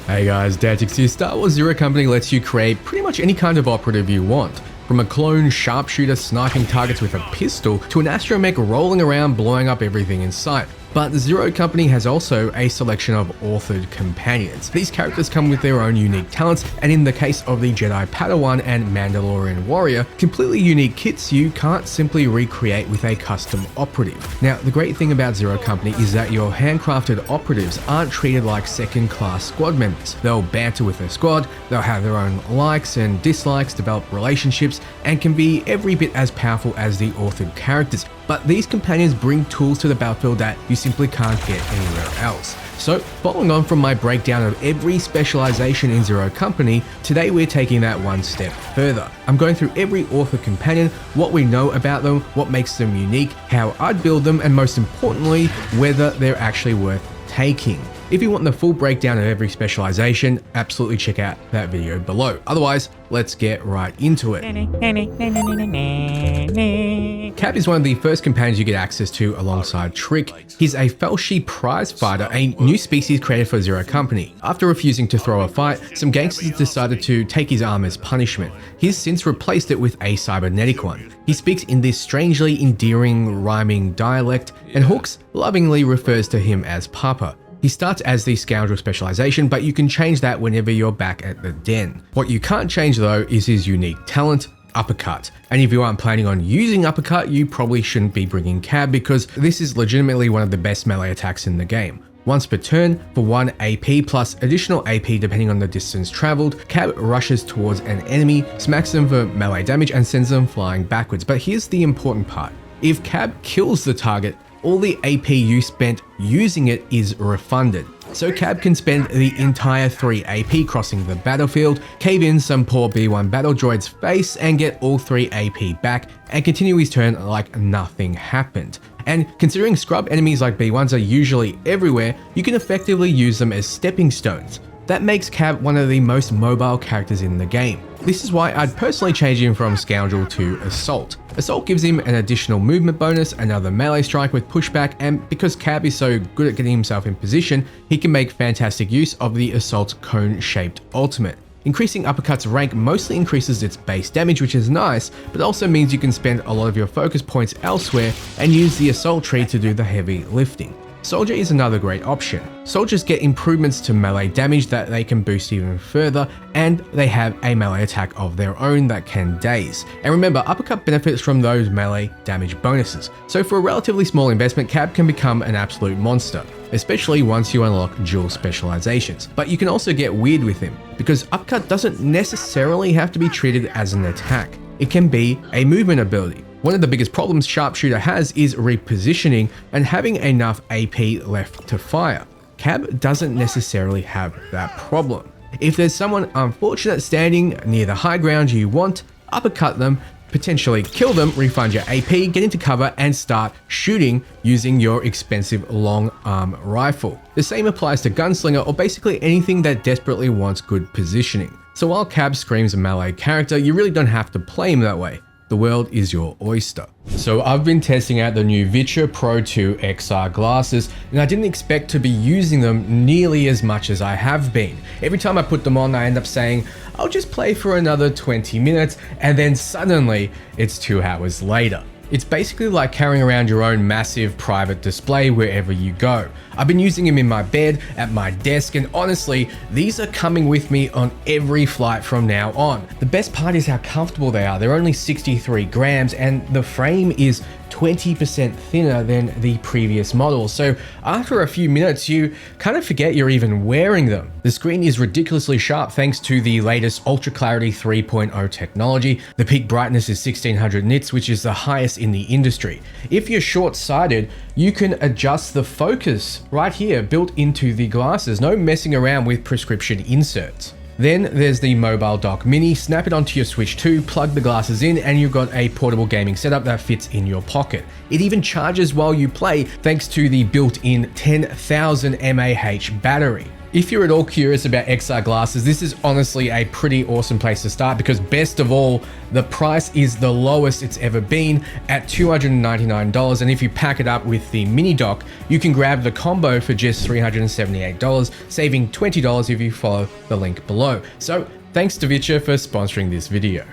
Hey guys, Dantics here. Star Wars Zero Company lets you create pretty much any kind of operative you want. From a clone sharpshooter sniping targets with a pistol to an astromech rolling around blowing up everything in sight. But Zero Company has also a selection of authored companions. These characters come with their own unique talents, and in the case of the Jedi Padawan and Mandalorian Warrior, completely unique kits you can't simply recreate with a custom operative. Now, the great thing about Zero Company is that your handcrafted operatives aren't treated like second-class squad members. They'll banter with their squad, they'll have their own likes and dislikes, develop relationships, and can be every bit as powerful as the authored characters. But these companions bring tools to the battlefield that you simply can't get anywhere else. So, following on from my breakdown of every specialization in Zero Company, today we're taking that one step further. I'm going through every author companion, what we know about them, what makes them unique, how I'd build them, and most importantly, whether they're actually worth taking. If you want the full breakdown of every specialization, absolutely check out that video below. Otherwise, let's get right into it. Kabb is one of the first companions you get access to alongside Trick. He's a Felshi prize fighter, a new species created for Zero Company. After refusing to throw a fight, some gangsters decided to take his arm as punishment. He's since replaced it with a cybernetic one. He speaks in this strangely endearing, rhyming dialect, and Hooks lovingly refers to him as Papa. He starts as the Scoundrel specialization, but you can change that whenever you're back at the den. What you can't change though is his unique talent, Uppercut. And if you aren't planning on using Uppercut, you probably shouldn't be bringing Kabb, because this is legitimately one of the best melee attacks in the game. Once per turn, for 1 AP plus additional AP depending on the distance traveled, Kabb rushes towards an enemy, smacks them for melee damage and sends them flying backwards. But here's the important part. If Kabb kills the target, all the AP you spent using it is refunded. So Kabb can spend the entire 3 AP crossing the battlefield, cave in some poor B1 battle droid's face and get all 3 AP back and continue his turn like nothing happened. And considering scrub enemies like B1s are usually everywhere, you can effectively use them as stepping stones. That makes Kabb one of the most mobile characters in the game. This is why I'd personally change him from Scoundrel to Assault. Assault gives him an additional movement bonus, another melee strike with pushback, and because Kabb is so good at getting himself in position, he can make fantastic use of the Assault's cone-shaped ultimate. Increasing Uppercut's rank mostly increases its base damage, which is nice, but also means you can spend a lot of your focus points elsewhere and use the Assault tree to do the heavy lifting. Soldier is another great option. Soldiers get improvements to melee damage that they can boost even further, and they have a melee attack of their own that can daze. And remember, Uppercut benefits from those melee damage bonuses. So for a relatively small investment, Kabb can become an absolute monster, especially once you unlock dual specializations. But you can also get weird with him, because Uppercut doesn't necessarily have to be treated as an attack. It can be a movement ability. One of the biggest problems Sharpshooter has is repositioning and having enough AP left to fire. Kabb doesn't necessarily have that problem. If there's someone unfortunate standing near the high ground you want, uppercut them, potentially kill them, refund your AP, get into cover and start shooting using your expensive long arm rifle. The same applies to Gunslinger or basically anything that desperately wants good positioning. So while Kabb screams a melee character, you really don't have to play him that way. The world is your oyster. So I've been testing out the new Viture Pro 2 XR glasses, and I didn't expect to be using them nearly as much as I have been. Every time I put them on, I end up saying, I'll just play for another 20 minutes, and then suddenly it's 2 hours later. It's basically like carrying around your own massive private display wherever you go. I've been using them in my bed, at my desk, and honestly, these are coming with me on every flight from now on. The best part is how comfortable they are. They're only 63 grams and the frame is 20% thinner than the previous model. So after a few minutes, you kind of forget you're even wearing them. The screen is ridiculously sharp thanks to the latest Ultra Clarity 3.0 technology. The peak brightness is 1600 nits, which is the highest in the industry. If you're short-sighted, you can adjust the focus right here, built into the glasses. No messing around with prescription inserts. Then there's the Mobile Dock Mini. Snap it onto your Switch 2, plug the glasses in, and you've got a portable gaming setup that fits in your pocket. It even charges while you play thanks to the built-in 10,000 mAh battery. If you're at all curious about XR glasses, this is honestly a pretty awesome place to start because best of all, the price is the lowest it's ever been at $299, and if you pack it up with the mini dock, you can grab the combo for just $378, saving $20 if you follow the link below. So thanks to Viture for sponsoring this video.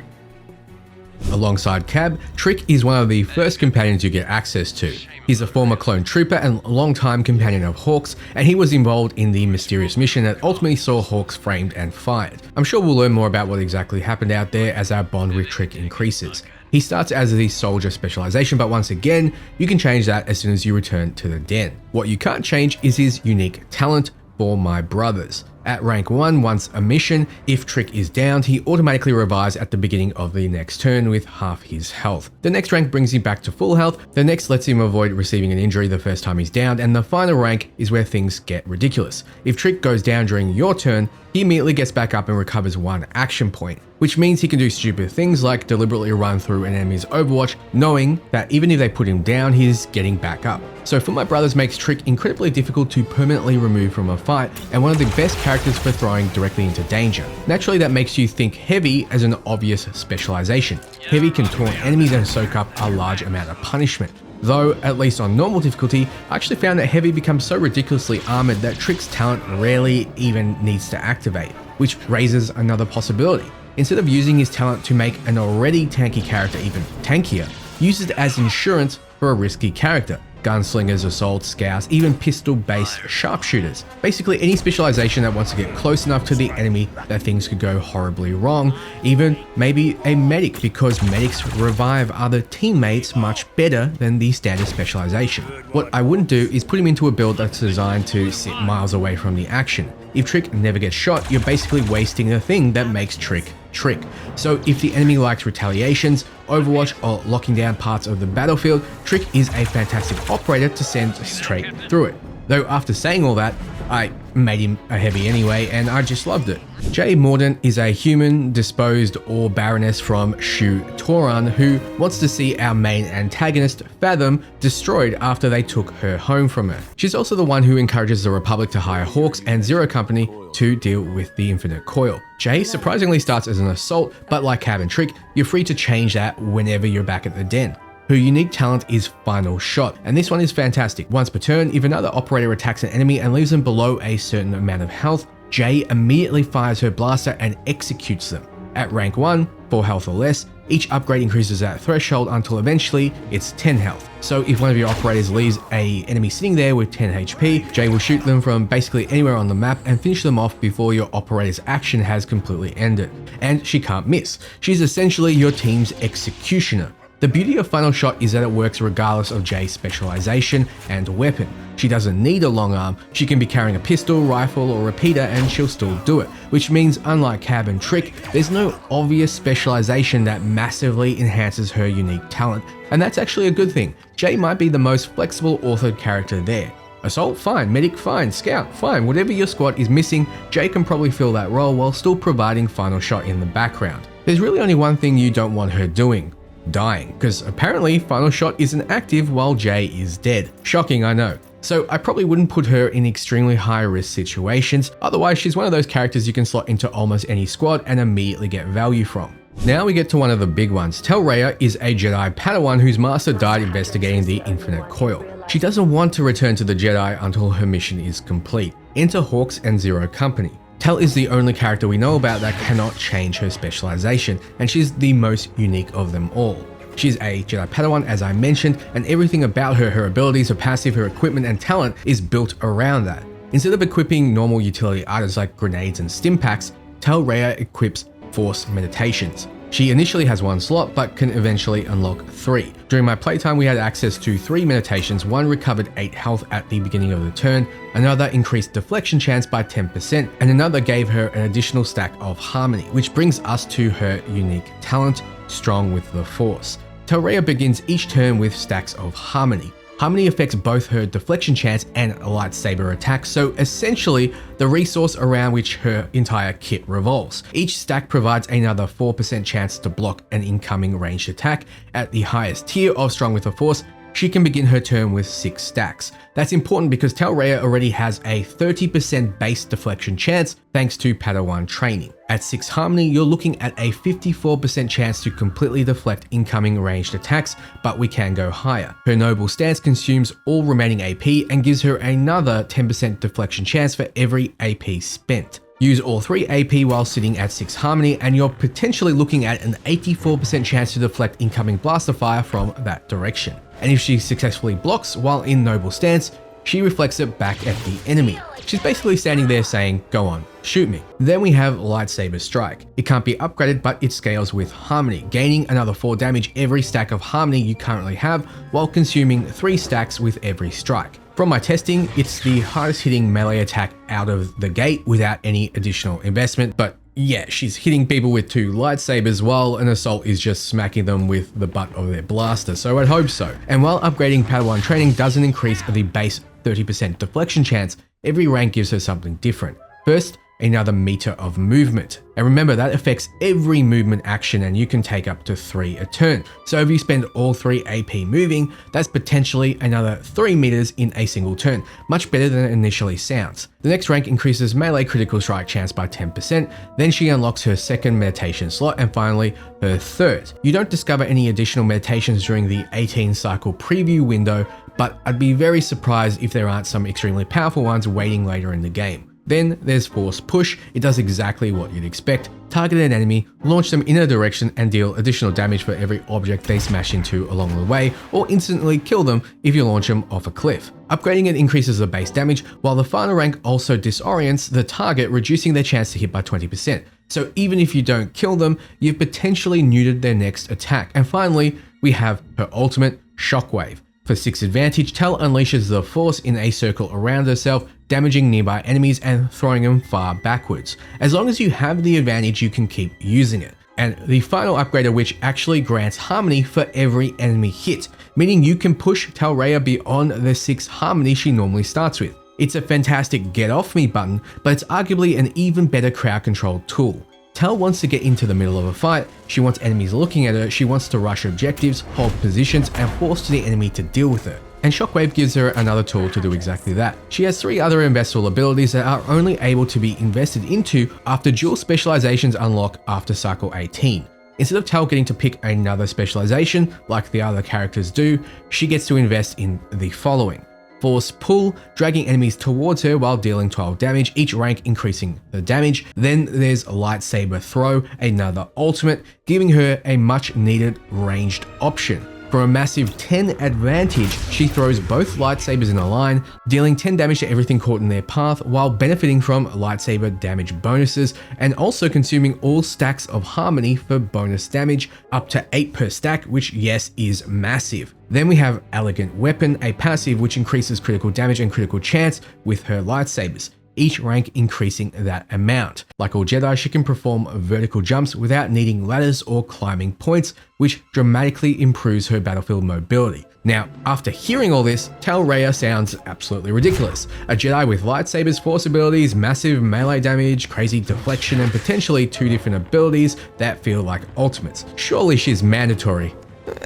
Alongside Kabb, Trick is one of the first companions you get access to. He's a former clone trooper and longtime companion of Hawks, and he was involved in the mysterious mission that ultimately saw Hawks framed and fired. I'm sure we'll learn more about what exactly happened out there as our bond with Trick increases. He starts as the soldier specialization, but once again, you can change that as soon as you return to the den. What you can't change is his unique talent for my brothers. At rank 1, once a mission, if Trick is downed, he automatically revives at the beginning of the next turn with half his health. The next rank brings him back to full health, the next lets him avoid receiving an injury the first time he's downed, and the final rank is where things get ridiculous. If Trick goes down during your turn, he immediately gets back up and recovers 1 action point, which means he can do stupid things like deliberately run through an enemy's overwatch, knowing that even if they put him down, he's getting back up. So for my brothers makes Trick incredibly difficult to permanently remove from a fight, and one of the best characters for throwing directly into danger. Naturally, that makes you think Heavy as an obvious specialization. Heavy can taunt enemies and soak up a large amount of punishment. Though, at least on normal difficulty, I actually found that Heavy becomes so ridiculously armored that Trick's talent rarely even needs to activate, which raises another possibility. Instead of using his talent to make an already tanky character even tankier, use it as insurance for a risky character. Gunslingers, assaults, scouts, even pistol-based sharpshooters. Basically any specialization that wants to get close enough to the enemy that things could go horribly wrong. Even maybe a medic, because medics revive other teammates much better than the standard specialization. What I wouldn't do is put him into a build that's designed to sit miles away from the action. If Trick never gets shot, you're basically wasting the thing that makes Trick Trick. So if the enemy likes retaliations, overwatch, or locking down parts of the battlefield, Trick is a fantastic operator to send straight through it. Though after saying all that, I made him a heavy anyway, and I just loved it. Jae Mordant is a human disposed or baroness from Shu Toran who wants to see our main antagonist, Fathom, destroyed after they took her home from her. She's also the one who encourages the Republic to hire Hawks and Zero Company to deal with the Infinite Coil. Jae surprisingly starts as an assault, but like Kabb and Trick, you're free to change that whenever you're back at the den. Her unique talent is Final Shot, and this one is fantastic. Once per turn, if another operator attacks an enemy and leaves them below a certain amount of health, Jae immediately fires her blaster and executes them. At rank 1, 4 health or less, each upgrade increases that threshold until eventually it's 10 health. So if one of your operators leaves an enemy sitting there with 10 HP, Jae will shoot them from basically anywhere on the map and finish them off before your operator's action has completely ended. And she can't miss. She's essentially your team's executioner. The beauty of Final Shot is that it works regardless of Jae's specialization and weapon. She doesn't need a long arm, she can be carrying a pistol, rifle, or repeater and she'll still do it, which means unlike Kabb and Trick, there's no obvious specialization that massively enhances her unique talent, and that's actually a good thing. Jae might be the most flexible authored character there. Assault, fine. Medic, fine. Scout, fine. Whatever your squad is missing, Jae can probably fill that role while still providing Final Shot in the background. There's really only one thing you don't want her doing. Dying, because apparently Final Shot isn't active while Jae is dead. Shocking, I know. So I probably wouldn't put her in extremely high risk situations, otherwise she's one of those characters you can slot into almost any squad and immediately get value from. Now we get to one of the big ones. Tel Rea is a Jedi Padawan whose master died investigating the Infinite Coil. She doesn't want to return to the Jedi until her mission is complete. Enter Hawks and Zero Company. Tel is the only character we know about that cannot change her specialization, and she's the most unique of them all. She's a Jedi Padawan, as I mentioned, and everything about her, her abilities, her passive, her equipment, and talent is built around that. Instead of equipping normal utility items like grenades and stim packs, Tel Rea equips Force Meditations. She initially has 1 slot, but can eventually unlock 3. During my playtime, we had access to 3 meditations. One recovered 8 health at the beginning of the turn, another increased deflection chance by 10%, and another gave her an additional stack of harmony, which brings us to her unique talent, Strong with the Force. Tel Rea begins each turn with stacks of harmony. Harmony affects both her deflection chance and lightsaber attack, so essentially the resource around which her entire kit revolves. Each stack provides another 4% chance to block an incoming ranged attack. At the highest tier of Strong with the Force, she can begin her turn with 6 stacks. That's important because Tel Rea already has a 30% base deflection chance thanks to Padawan training. At 6 Harmony, you're looking at a 54% chance to completely deflect incoming ranged attacks, but we can go higher. Her Noble Stance consumes all remaining AP and gives her another 10% deflection chance for every AP spent. Use all 3 AP while sitting at 6 Harmony and you're potentially looking at an 84% chance to deflect incoming blaster fire from that direction. And if she successfully blocks while in Noble Stance, she reflects it back at the enemy. She's basically standing there saying, go on, shoot me. Then we have Lightsaber Strike. It can't be upgraded, but it scales with Harmony, gaining another 4 damage every stack of Harmony you currently have, while consuming 3 stacks with every strike. From my testing, it's the hardest hitting melee attack out of the gate without any additional investment, but yeah, she's hitting people with 2 lightsabers while an assault is just smacking them with the butt of their blaster, so I'd hope so. And while upgrading Padawan training doesn't increase the base 30% deflection chance, every rank gives her something different. First, another meter of movement. And remember, that affects every movement action and you can take up to 3 a turn. So if you spend all 3 AP moving, that's potentially another 3 meters in a single turn, much better than it initially sounds. The next rank increases melee critical strike chance by 10%, then she unlocks her 2nd meditation slot, and finally her 3rd. You don't discover any additional meditations during the 18 cycle preview window, but I'd be very surprised if there aren't some extremely powerful ones waiting later in the game. Then there's Force Push. It does exactly what you'd expect. Target an enemy, launch them in a direction and deal additional damage for every object they smash into along the way, or instantly kill them if you launch them off a cliff. Upgrading it increases the base damage, while the final rank also disorients the target, reducing their chance to hit by 20%. So even if you don't kill them, you've potentially neutered their next attack. And finally, we have her ultimate, Shockwave. For 6 advantage, Tel unleashes the Force in a circle around herself, damaging nearby enemies and throwing them far backwards. As long as you have the advantage, you can keep using it. And the final upgrader, which actually grants Harmony for every enemy hit, meaning you can push Tel Rea beyond the 6 Harmony she normally starts with. It's a fantastic get off me button, but it's arguably an even better crowd control tool. Tel wants to get into the middle of a fight, she wants enemies looking at her, she wants to rush objectives, hold positions, and force the enemy to deal with her. And Shockwave gives her another tool to do exactly that. She has 3 other investable abilities that are only able to be invested into after dual specializations unlock after cycle 18. Instead of Tel getting to pick another specialization like the other characters do, she gets to invest in the following. Force Pull, dragging enemies towards her while dealing 12 damage, each rank increasing the damage. Then there's Lightsaber Throw, another ultimate, giving her a much needed ranged option. For a massive 10 advantage, she throws both lightsabers in a line, dealing 10 damage to everything caught in their path while benefiting from lightsaber damage bonuses, and also consuming all stacks of Harmony for bonus damage, up to 8 per stack, which yes is massive. Then we have Elegant Weapon, a passive which increases critical damage and critical chance with her lightsabers, each rank increasing that amount. Like all Jedi, she can perform vertical jumps without needing ladders or climbing points, which dramatically improves her battlefield mobility. Now, after hearing all this, Tel Rea sounds absolutely ridiculous. A Jedi with lightsabers, force abilities, massive melee damage, crazy deflection, and potentially 2 different abilities that feel like ultimates. Surely she's mandatory.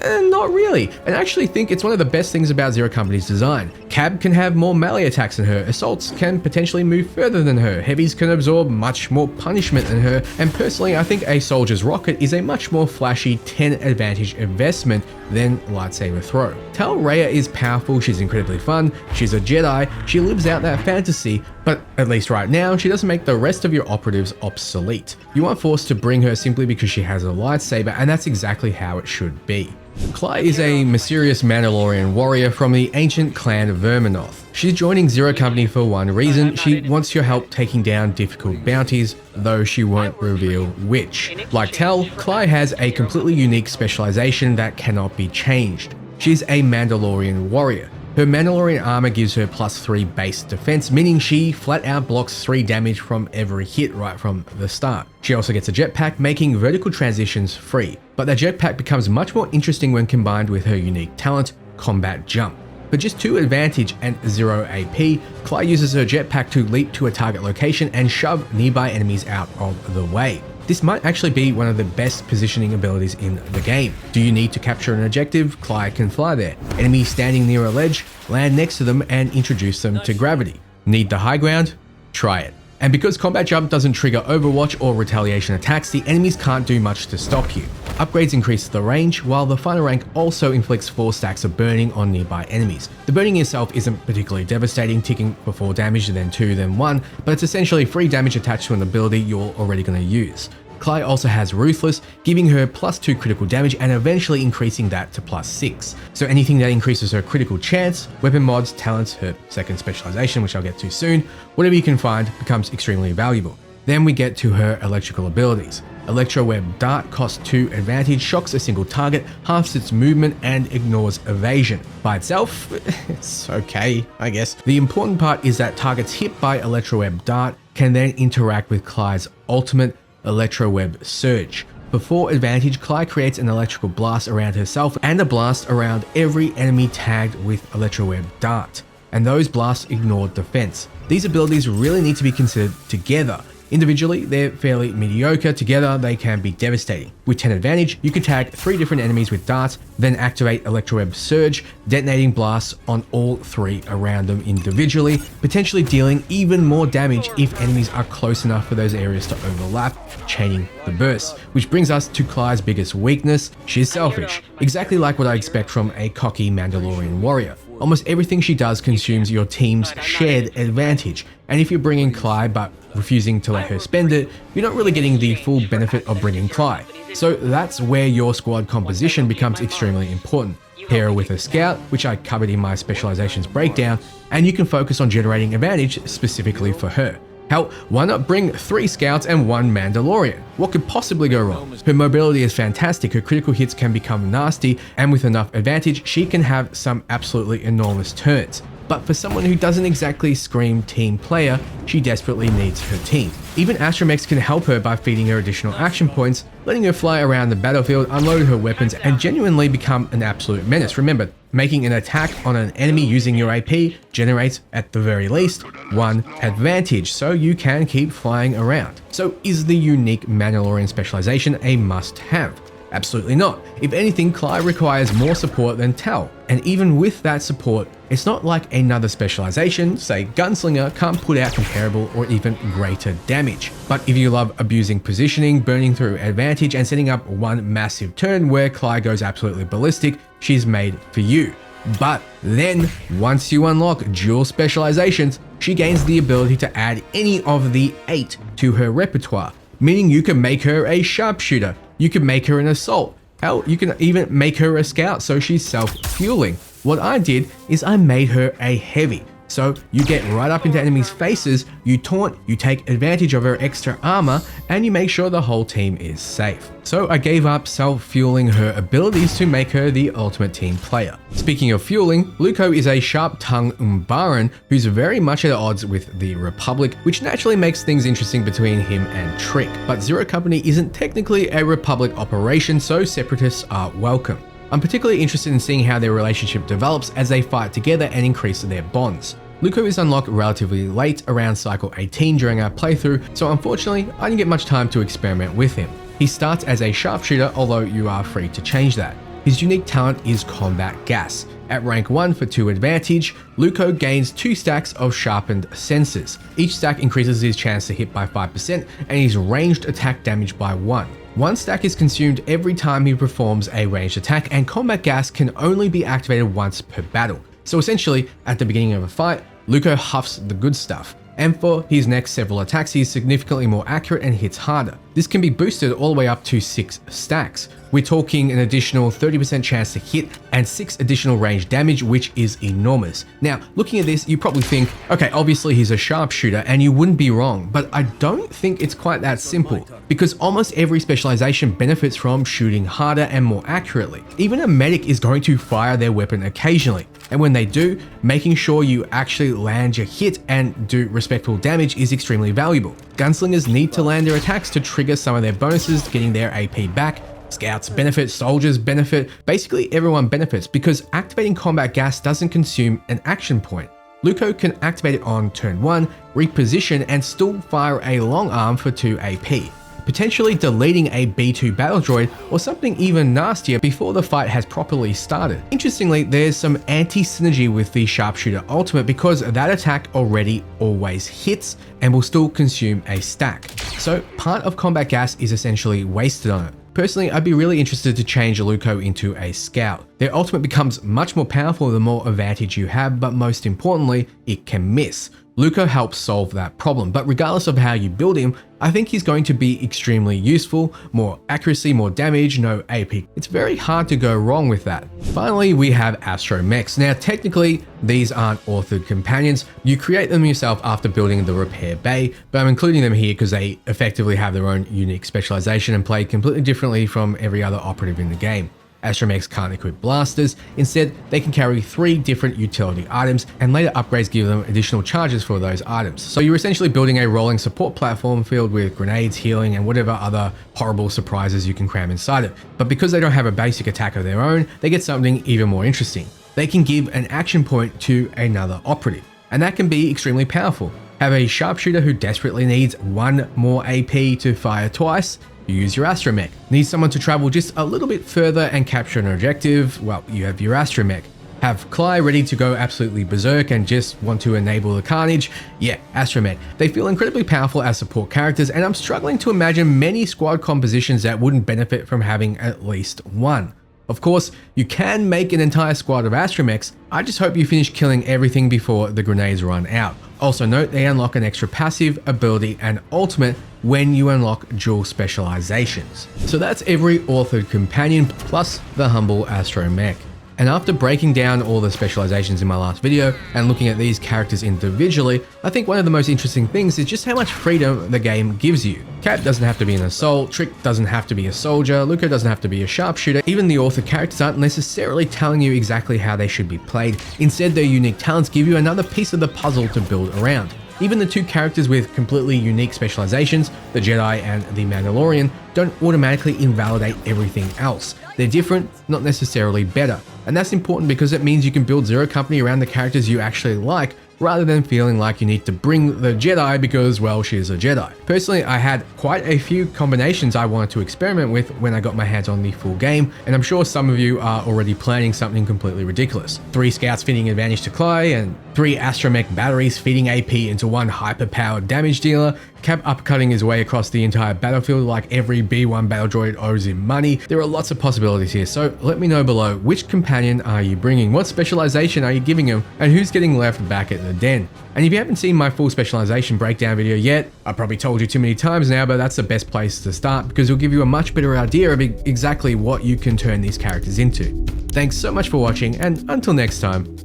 Not really, and I actually think it's one of the best things about Zero Company's design. Kabb can have more melee attacks than her, assaults can potentially move further than her, heavies can absorb much more punishment than her, and personally I think a soldier's rocket is a much more flashy 10 advantage investment than lightsaber throw. Tel Rea is powerful, she's incredibly fun, she's a Jedi, she lives out that fantasy, but at least right now, she doesn't make the rest of your operatives obsolete. You aren't forced to bring her simply because she has a lightsaber, and that's exactly how it should be. Cly is a mysterious Mandalorian warrior from the ancient clan Verminoth. She's joining Zero Company for one reason: she wants your help taking down difficult bounties, though she won't reveal which. Like Tel, Cly has a completely unique specialization that cannot be changed. She's a Mandalorian warrior. Her Mandalorian armor gives her +3 base defense, meaning she flat out blocks 3 damage from every hit right from the start. She also gets a jetpack, making vertical transitions free, but that jetpack becomes much more interesting when combined with her unique talent, Combat Jump. For just 2 advantage and 0 AP, Cly uses her jetpack to leap to a target location and shove nearby enemies out of the way. This might actually be one of the best positioning abilities in the game. Do you need to capture an objective? Cly can fly there. Enemies standing near a ledge, land next to them and introduce them to gravity. Need the high ground? Try it. And because combat jump doesn't trigger overwatch or retaliation attacks, the enemies can't do much to stop you. Upgrades increase the range, while the final rank also inflicts 4 stacks of burning on nearby enemies. The burning itself isn't particularly devastating, ticking for 4 damage, then 2, then 1, but it's essentially free damage attached to an ability you're already going to use. Cly also has Ruthless, giving her +2 critical damage and eventually increasing that to +6. So anything that increases her critical chance, weapon mods, talents, her second specialization, which I'll get to soon, whatever you can find becomes extremely valuable. Then we get to her electrical abilities. Electro Web Dart costs 2 advantage, shocks a single target, halves its movement, and ignores evasion. By itself, it's okay, I guess. The important part is that targets hit by Electro Web Dart can then interact with Cly's ultimate Electro Web Surge. For 4 advantage, Cly creates an electrical blast around herself and a blast around every enemy tagged with Electro Web Dart, and those blasts ignore defense. These abilities really need to be considered together. Individually, they're fairly mediocre. Together, they can be devastating. With 10 advantage, you can tag 3 different enemies with darts, then activate Electroweb Surge, detonating blasts on all 3 around them individually, potentially dealing even more damage if enemies are close enough for those areas to overlap, chaining the burst. Which brings us to Cly's biggest weakness: she's selfish. Exactly like what I expect from a cocky Mandalorian warrior. Almost everything she does consumes your team's shared advantage, and if you're bringing Cly but refusing to let her spend it, you're not really getting the full benefit of bringing Cly. So that's where your squad composition becomes extremely important. Pair her with a scout, which I covered in my specializations breakdown, and you can focus on generating advantage specifically for her. Hell, why not bring 3 scouts and 1 Mandalorian? What could possibly go wrong? Her mobility is fantastic, her critical hits can become nasty, and with enough advantage, she can have some absolutely enormous turns. But for someone who doesn't exactly scream team player, she desperately needs her team. Even Astromechs can help her by feeding her additional action points, letting her fly around the battlefield, unload her weapons, and genuinely become an absolute menace. Remember, making an attack on an enemy using your AP generates, at the very least, 1 advantage, so you can keep flying around. So is the unique Mandalorian specialization a must-have? Absolutely not. If anything, Cly requires more support than Tel, and even with that support, it's not like another specialization, say Gunslinger, can't put out comparable or even greater damage. But if you love abusing positioning, burning through advantage, and setting up one massive turn where Cly goes absolutely ballistic, she's made for you. But then, once you unlock dual specializations, she gains the ability to add any of the 8 to her repertoire, meaning you can make her a sharpshooter, you can make her an assault, hell, you can even make her a scout so she's self-fueling. What I did is I made her a heavy, so you get right up into enemies' faces, you taunt, you take advantage of her extra armor, and you make sure the whole team is safe. So I gave up self-fueling her abilities to make her the ultimate team player. Speaking of fueling, Luco is a sharp-tongued Umbaran who's very much at odds with the Republic, which naturally makes things interesting between him and Trick. But Zero Company isn't technically a Republic operation, so separatists are welcome. I'm particularly interested in seeing how their relationship develops as they fight together and increase their bonds. Luco is unlocked relatively late, around cycle 18 during our playthrough, so unfortunately I didn't get much time to experiment with him. He starts as a sharpshooter, although you are free to change that. His unique talent is Combat Gas. At rank 1 for 2 advantage, Luco gains 2 stacks of sharpened senses. Each stack increases his chance to hit by 5% and his ranged attack damage by 1. 1 stack is consumed every time he performs a ranged attack, and Combat Gas can only be activated once per battle. So essentially, at the beginning of a fight, Luco huffs the good stuff, and for his next several attacks he is significantly more accurate and hits harder. This can be boosted all the way up to 6 stacks. We're talking an additional 30% chance to hit and 6 additional range damage, which is enormous. Now, looking at this, you probably think, okay, obviously he's a sharpshooter, and you wouldn't be wrong, but I don't think it's quite that simple, because almost every specialization benefits from shooting harder and more accurately. Even a medic is going to fire their weapon occasionally, and when they do, making sure you actually land your hit and do respectful damage is extremely valuable. Gunslingers need to land their attacks to trigger some of their bonuses, getting their AP back. Scouts benefit, soldiers benefit, basically everyone benefits, because activating Combat Gas doesn't consume an action point. Luco can activate it on turn 1, reposition, and still fire a long arm for 2 AP. potentially deleting a B2 battle droid or something even nastier before the fight has properly started. Interestingly, there's some anti-synergy with the Sharpshooter ultimate because that attack already always hits and will still consume a stack. So part of combat gas is essentially wasted on it. Personally, I'd be really interested to change Luco into a scout. Their ultimate becomes much more powerful the more advantage you have, but most importantly, it can miss. Luco helps solve that problem, but regardless of how you build him, I think he's going to be extremely useful, more accuracy, more damage, no AP. It's very hard to go wrong with that. Finally, we have Astromechs. Now, technically, these aren't authored companions. You create them yourself after building the repair bay, but I'm including them here because they effectively have their own unique specialization and play completely differently from every other operative in the game. Astromechs can't equip blasters, instead they can carry 3 different utility items and later upgrades give them additional charges for those items. So you're essentially building a rolling support platform filled with grenades, healing and whatever other horrible surprises you can cram inside it. But because they don't have a basic attack of their own, they get something even more interesting. They can give an action point to another operative, and that can be extremely powerful. Have a sharpshooter who desperately needs 1 more AP to fire twice? You use your Astromech. Need someone to travel just a little bit further and capture an objective? Well, you have your Astromech. Have Cly ready to go absolutely berserk and just want to enable the carnage? Yeah, Astromech. They feel incredibly powerful as support characters, and I'm struggling to imagine many squad compositions that wouldn't benefit from having at least one. Of course, you can make an entire squad of Astromechs. I just hope you finish killing everything before the grenades run out. Also note they unlock an extra passive, ability, and ultimate when you unlock dual specializations. So that's every authored companion plus the humble Astromech. And after breaking down all the specializations in my last video and looking at these characters individually, I think one of the most interesting things is just how much freedom the game gives you. Kabb doesn't have to be an assault, Trick doesn't have to be a soldier, Luco doesn't have to be a sharpshooter, even the author characters aren't necessarily telling you exactly how they should be played. Instead, their unique talents give you another piece of the puzzle to build around. Even the 2 characters with completely unique specializations, the Jedi and the Mandalorian, don't automatically invalidate everything else. They're different, not necessarily better. And that's important because it means you can build Zero Company around the characters you actually like, rather than feeling like you need to bring the Jedi because, well, she's a Jedi. Personally, I had quite a few combinations I wanted to experiment with when I got my hands on the full game, and I'm sure some of you are already planning something completely ridiculous. 3 scouts feeding advantage to Cly, and 3 Astromech batteries feeding AP into 1 hyper-powered damage dealer, Kabb uppercutting his way across the entire battlefield like every B1 battle droid owes him money. There are lots of possibilities here, so let me know below, which companion are you bringing, what specialization are you giving him, and who's getting left back at the den? And if you haven't seen my full specialization breakdown video yet, I probably told you too many times now, but that's the best place to start because it'll give you a much better idea of exactly what you can turn these characters into. Thanks so much for watching, and until next time,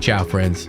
ciao friends.